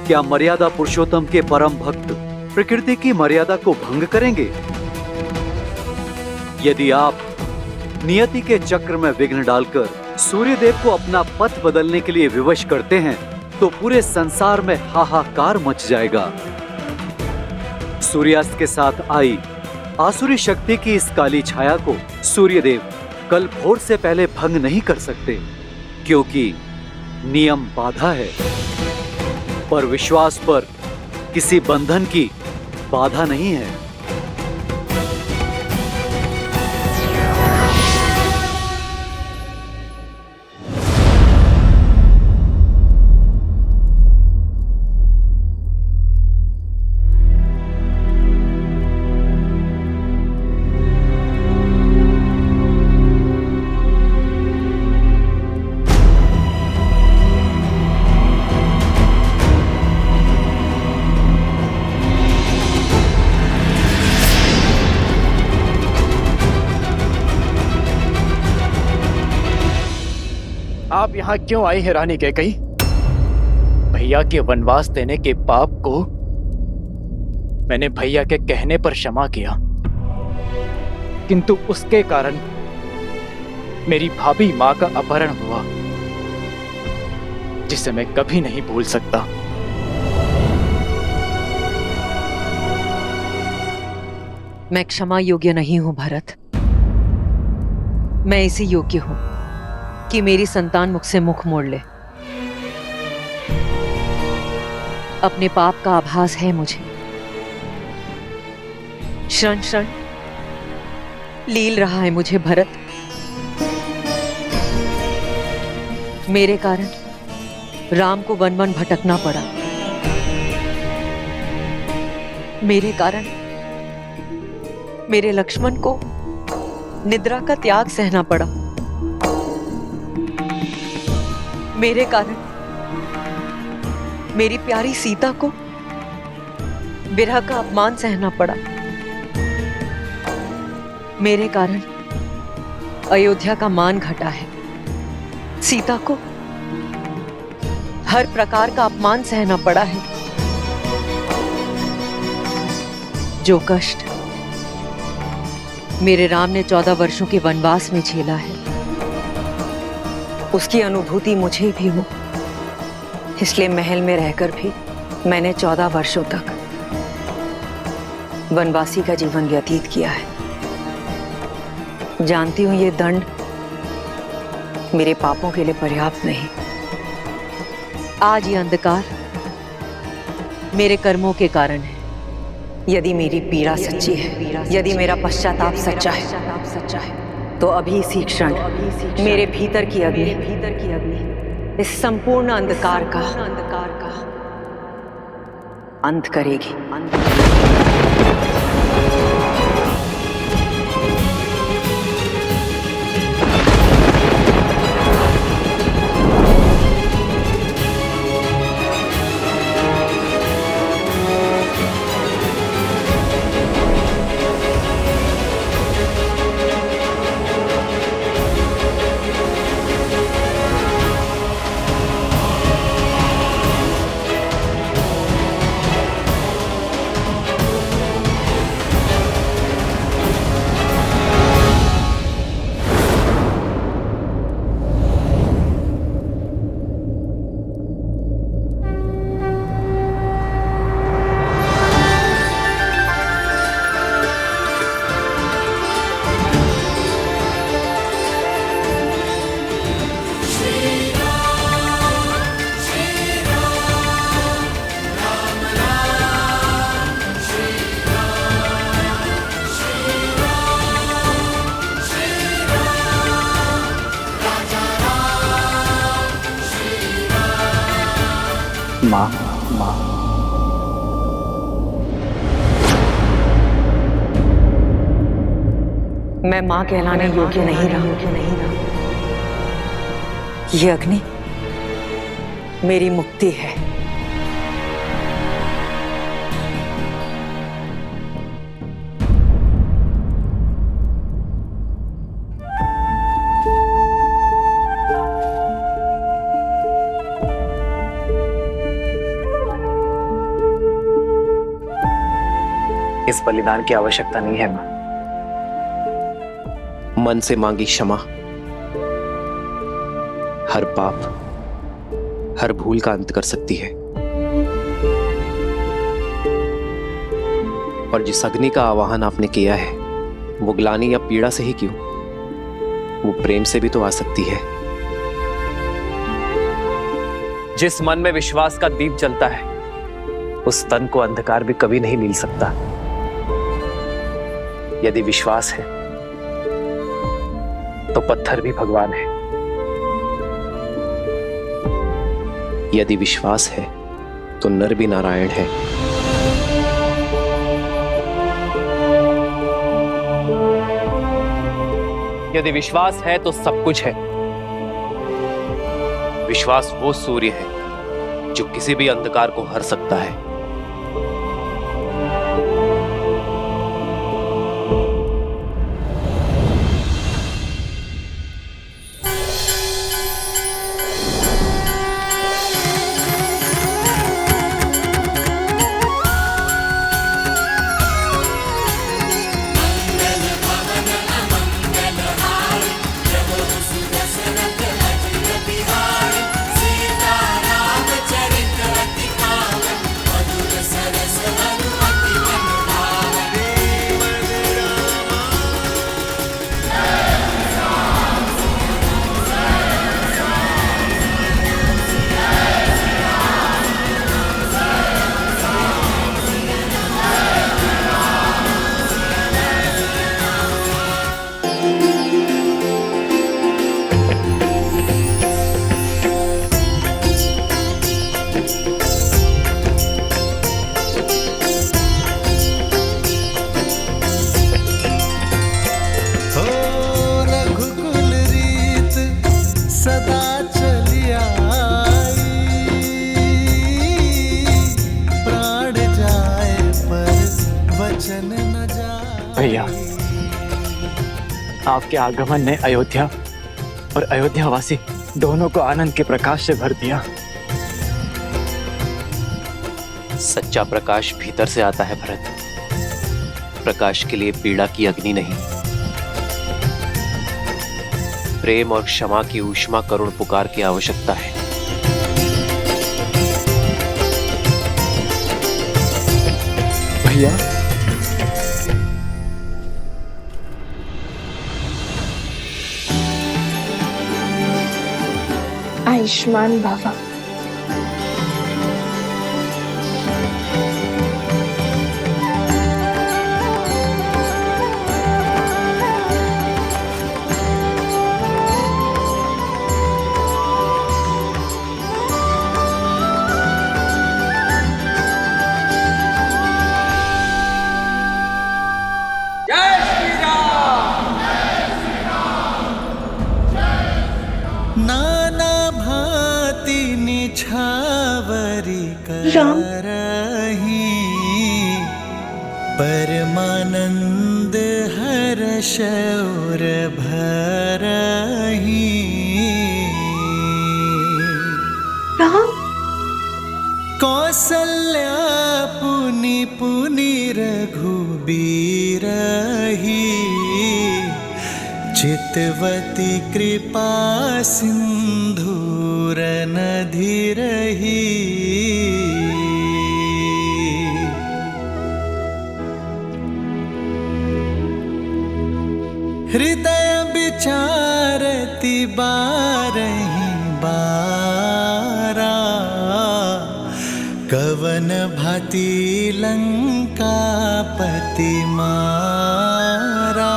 क्या मर्यादा पुरुषोत्तम के परम भक्त प्रकृति की मर्यादा को भंग करेंगे? यदि आप नियति के चक्र में विघ्न डालकर सूर्यदेव को अपना पथ बदलने के लिए विवश करते हैं तो पूरे संसार में हाहाकार मच जाएगा। सूर्यास्त के साथ आई आसुरी शक्ति की इस काली छाया को सूर्यदेव कल भोर से पहले भंग नहीं कर सकते, क्योंकि नियम बाधा है, पर विश्वास पर किसी बंधन की बाधा नहीं है। आप यहाँ क्यों आई हैं रानी कैकई? भैया के वनवास देने के पाप को मैंने भैया के कहने पर क्षमा किया, किंतु उसके कारण मेरी भाभी माँ का अपहरण हुआ, जिसे मैं कभी नहीं भूल सकता। मैं क्षमा योग्य नहीं हूं भरत। मैं इसी योग्य हूं कि मेरी संतान मुझसे मुख मोड़ ले। अपने पाप का आभास है मुझे। क्षण क्षण लील रहा है मुझे भरत। मेरे कारण राम को वन वन भटकना पड़ा। मेरे कारण मेरे लक्ष्मण को निद्रा का त्याग सहना पड़ा। मेरे कारण मेरी प्यारी सीता को विरह का अपमान सहना पड़ा। मेरे कारण अयोध्या का मान घटा है। सीता को हर प्रकार का अपमान सहना पड़ा है। जो कष्ट मेरे राम ने 14 वर्षों के वनवास में झेला है, उसकी अनुभूति मुझे भी हो। इसलिए महल में रहकर भी मैंने 14 वर्षों तक वनवासी का जीवन व्यतीत किया है। जानती हूं ये दंड मेरे पापों के लिए पर्याप्त नहीं। आज ये अंधकार मेरे कर्मों के कारण है। यदि मेरी पीड़ा सच्ची है, यदि मेरा पश्चाताप सच्चा है, तो अभी इसी क्षण मेरे भीतर की अग्नि इस संपूर्ण अंधकार का अंत करेगी। माँ, माँ। मैं मां कहलाने योग्य नहीं रहा। ये अग्नि मेरी मुक्ति है। इस बलिदान की आवश्यकता नहीं है माँ। मन से मांगी क्षमा हर पाप, हर भूल का अंत कर सकती है। और जिस अग्नि का आवाहन आपने किया है वो ग्लानि या पीड़ा से ही क्यों, वो प्रेम से भी तो आ सकती है। जिस मन में विश्वास का दीप जलता है उस तन को अंधकार भी कभी नहीं मिल सकता। यदि विश्वास है तो पत्थर भी भगवान है। यदि विश्वास है तो नर भी नारायण है। यदि विश्वास है तो सब कुछ है। विश्वास वो सूर्य है जो किसी भी अंधकार को हर सकता है। भैया, आपके आगमन ने अयोध्या और अयोध्यावासी दोनों को आनंद के प्रकाश से भर दिया। सच्चा प्रकाश भीतर से आता है भरत। प्रकाश के लिए पीड़ा की अग्नि नहीं, प्रेम और क्षमा की ऊष्मा करुण पुकार की आवश्यकता है। भैया, आयुष्मान भव। नाना भांति निछावरी करही, परमानंद हर्ष और भरही। कौसल्या पुनि पुनि रघुबीरही, चितवती कृपा सिंधूर नधिरही। हृदय विचारति बारही बारा, कवन भांति लंकापति मारा।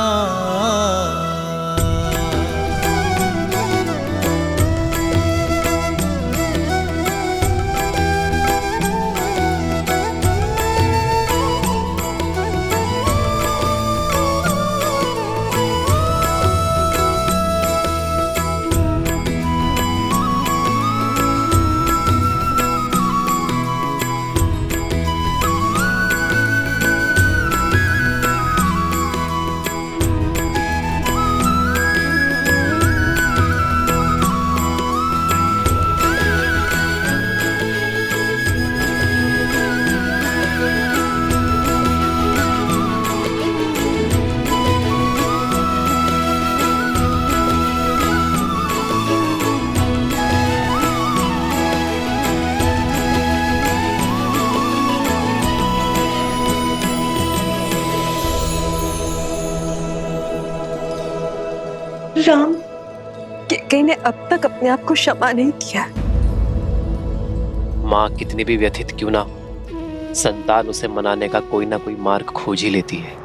राम केकई ने अब तक अपने आप को क्षमा नहीं किया। माँ कितनी भी व्यथित क्यों ना हो, संतान उसे मनाने का कोई ना कोई मार्ग खोज ही लेती है।